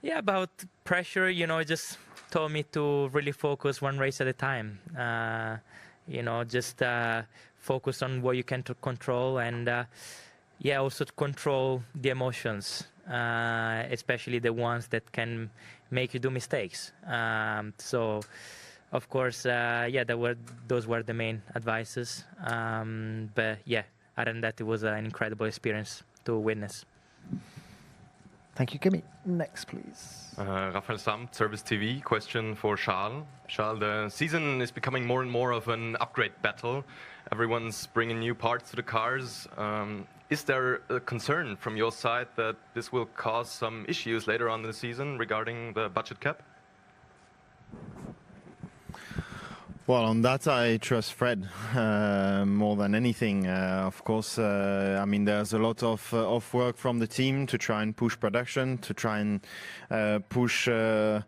Yeah, about pressure, just told me to really focus one race at a time. Just focus on what you can to control, and also to control the emotions, especially the ones that can make you do mistakes. So, of course, those were the main advices. But yeah, other than that, it was an incredible experience to witness. Thank you, Kimi. Next, please. Raphael Samt, Service TV. Question for Charles. Charles, the season is becoming more and more of an upgrade battle. Everyone's bringing new parts to the cars. Is there a concern from your side that this will cause some issues later on in the season regarding the budget cap? Well, on that, I trust Fred more than anything. Of course, I mean, there's a lot of work from the team to try and push production, to try and push the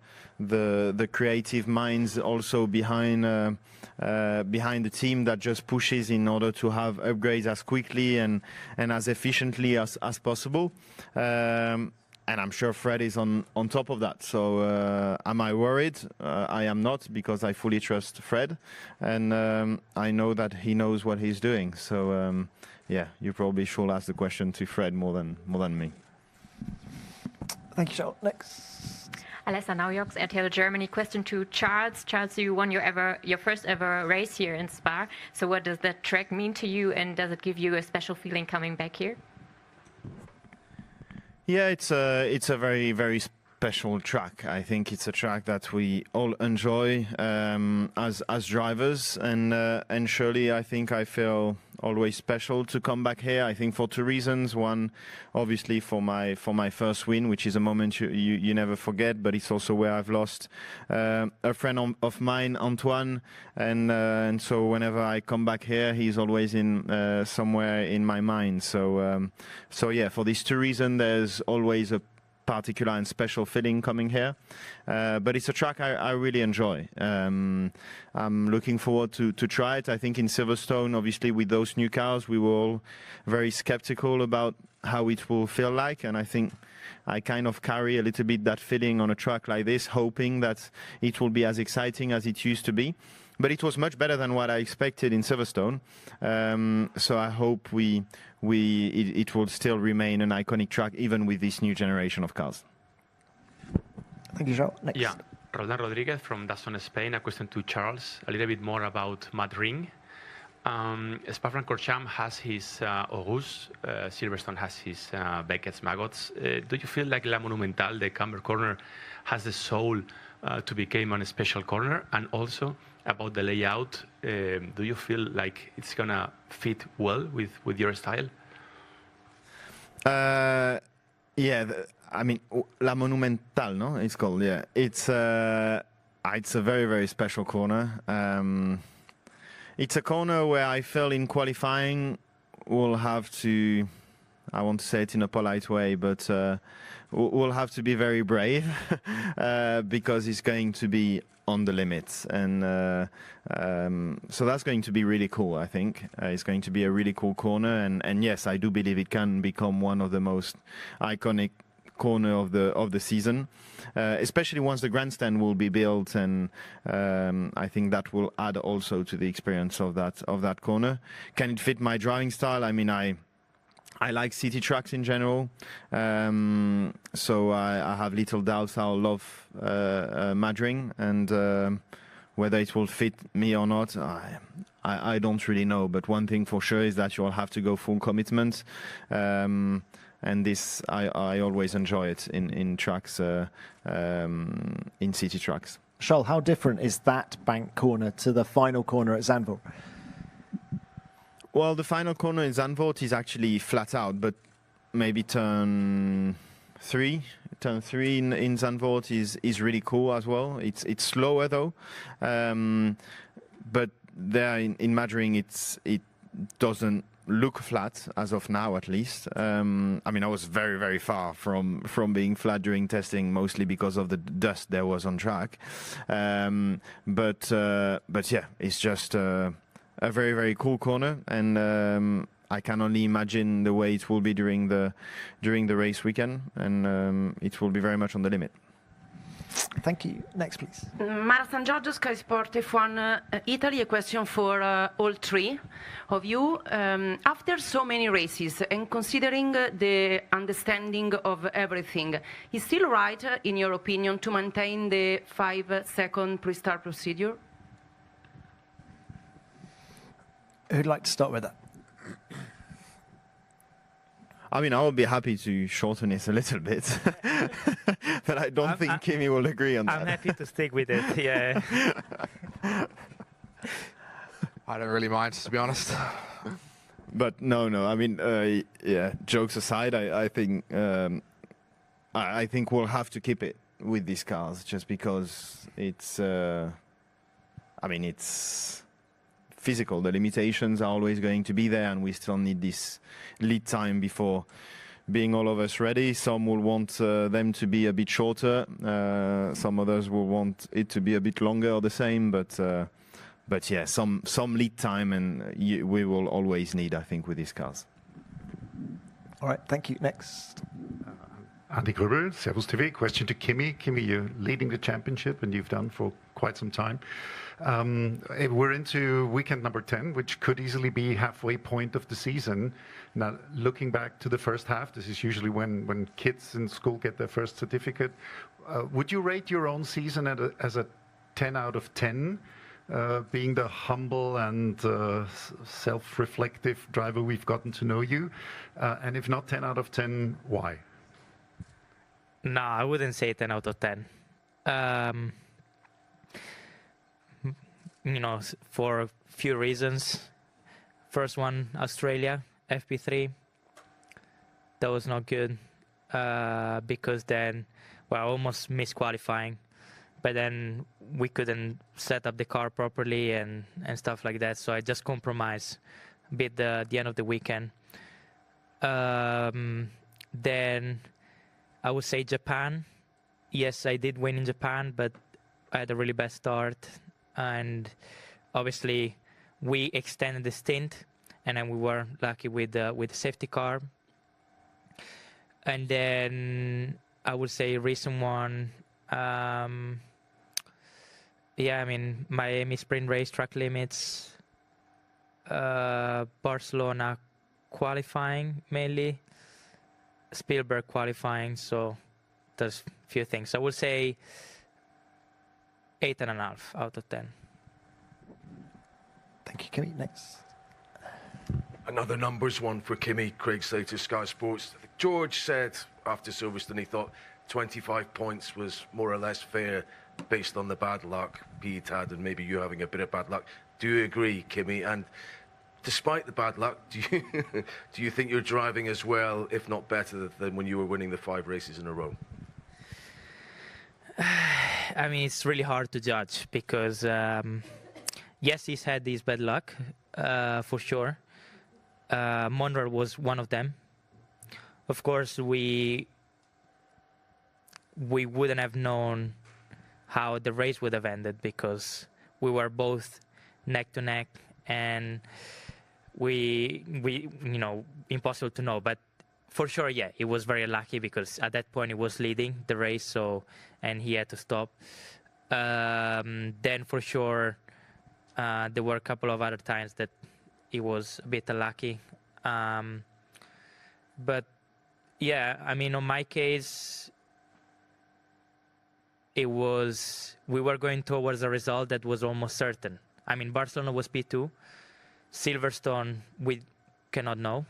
creative minds also behind the team that just pushes in order to have upgrades as quickly and as efficiently as possible. And I'm sure Fred is on top of that. So am I worried? I am not, because I fully trust Fred. And I know that he knows what he's doing. So yeah, you probably should ask the question to Fred more than me. Thank you, Charles. Next. Alessa Naujoks, RTL Germany. Question to Charles. Charles, you won your first ever race here in Spa. So what does that track mean to you, and does it give you a special feeling coming back here? Yeah, it's a very, very special track. I think it's a track that we all enjoy as drivers, and surely I think I feel always special to come back here. I think for two reasons. One, obviously for my first win, which is a moment you never forget, but it's also where I've lost a friend of mine, Antoine, and so whenever I come back here, he's always in somewhere in my mind. So yeah, for these two reasons, there's always a particular and special feeling coming here, but it's a track I really enjoy. I'm looking forward to try it. I think in Silverstone, obviously with those new cars, we were all very skeptical about how it will feel like, and I think I kind of carry a little bit that feeling on a track like this, hoping that it will be as exciting as it used to be. But it was much better than what I expected in Silverstone. So I hope it will still remain an iconic track, even with this new generation of cars. Thank you, João. Next. Yeah, Roldan Rodriguez from DAZN Spain. A question to Charles, a little bit more about Mad Ring. Spa-Francorchamps has his August, Silverstone has his Beckett's Magots. Do you feel like La Monumental, the Camber Corner, has the soul to become a special corner? And also about the layout, do you feel like it's gonna fit well with your style? Yeah, I mean, La Monumental, no? It's called, yeah. It's a very, very special corner. It's a corner where I feel in qualifying we'll have to, I want to say it in a polite way, but we'll have to be very brave because it's going to be on the limits, and so that's going to be really cool. I think it's going to be a really cool corner, and yes, I do believe it can become one of the most iconic corner of the season, especially once the grandstand will be built, and I think that will add also to the experience of that corner. Can it fit my driving style? I mean, I like city tracks in general, so I have little doubts I'll love Madrid, and whether it will fit me or not, I don't really know. But one thing for sure is that you'll have to go full commitment, and this I always enjoy it in tracks, in city tracks. Charles, how different is that bank corner to the final corner at Zandvoort? Well, the final corner in Zandvoort is actually flat out, but maybe turn three in Zandvoort is really cool as well. It's slower though, but there in Madrid it doesn't look flat as of now, at least. I mean, I was very, very far from being flat during testing, mostly because of the dust there was on track. But yeah, it's just a very, very cool corner, and I can only imagine the way it will be during the race weekend, and it will be very much on the limit. Thank you. Next, please. Mara San Giorgio, Sky Sport F1 Italy. A question for all three of you. After so many races and considering the understanding of everything, is still right, in your opinion, to maintain the 5-second pre-start procedure? Who'd like to start with that? I mean, I would be happy to shorten it a little bit, but I don't think Kimi will agree on that. I'm happy to stick with it, yeah. I don't really mind, to be honest. But no, I mean, yeah, jokes aside, I think we'll have to keep it with these cars just because it's, I mean, it's physical. The limitations are always going to be there, and we still need this lead time before being all of us ready. Some will want them to be a bit shorter. Some others will want it to be a bit longer or the same. But yeah, some lead time, and we will always need, I think, with these cars. All right, thank you. Next. Andy Gruber, Servus TV. Question to Kimi. Kimi, you're leading the championship, and you've done for quite some time. We're into weekend number 10, which could easily be halfway point of the season. Now, looking back to the first half, this is usually when kids in school get their first certificate. Would you rate your own season as a 10 out of 10, being the humble and self-reflective driver we've gotten to know you? And if not 10 out of 10, why? No, I wouldn't say 10 out of 10. You know, for a few reasons. First one, Australia, FP3. That was not good because then, well, I almost missed qualifying. But then we couldn't set up the car properly and stuff like that. So I just compromised a bit the end of the weekend. Then I would say Japan. Yes, I did win in Japan, but I had a really bad start. And obviously, we extended the stint, and then we were lucky with the safety car. And then I would say recent one, yeah, I mean, Miami sprint race track limits, Barcelona qualifying mainly, Spielberg qualifying. So there's a few things. I would say 8.5 out of 10. Thank you, Kimi. Next. Another numbers one for Kimi. Craig Slater, Sky Sports. George said after Silverstone he thought 25 points was more or less fair based on the bad luck Pete had and maybe you having a bit of bad luck. Do you agree, Kimi? And despite the bad luck, do you think you're driving as well, if not better, than when you were winning the 5 races in a row? I mean, it's really hard to judge because, yes, he's had this bad luck, for sure. Monroe was one of them. Of course, we wouldn't have known how the race would have ended because we were both neck to neck, and we you know, impossible to know. But for sure, yeah, he was very lucky because at that point he was leading the race, so and he had to stop. Then for sure, there were a couple of other times that he was a bit unlucky. But yeah, I mean, on my case, we were going towards a result that was almost certain. I mean, Barcelona was P2. Silverstone, we cannot know.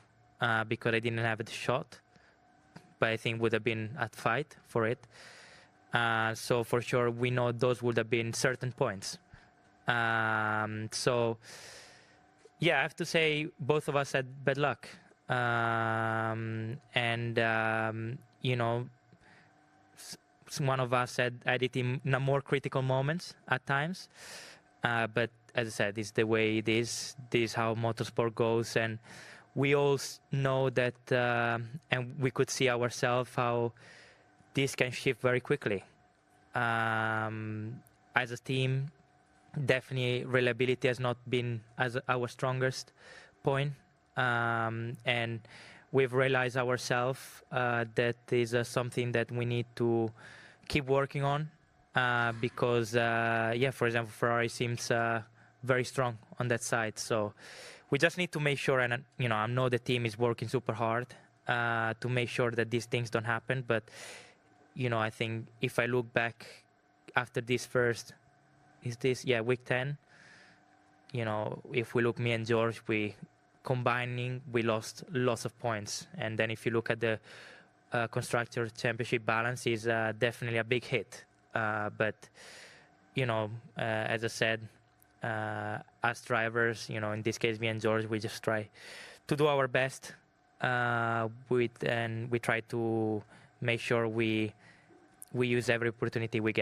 Because I didn't have the shot, but I think would have been at fight for it. So for sure, we know those would have been certain points. So yeah, I have to say both of us had bad luck, you know, one of us had it in more critical moments at times. But as I said, it's the way it is. This is how motorsport goes, and we all know that, and we could see ourselves how this can shift very quickly. As a team, definitely reliability has not been as our strongest point and we've realized ourselves that is something that we need to keep working on, because for example, Ferrari seems very strong on that side. So we just need to make sure, and I know the team is working super hard to make sure that these things don't happen. But I think if I look back after this week 10, if we look, me and George, we lost lots of points. And then if you look at the Constructor Championship balance, is definitely a big hit. But as I said, as drivers, in this case, me and George, we just try to do our best, and we try to make sure we use every opportunity we get.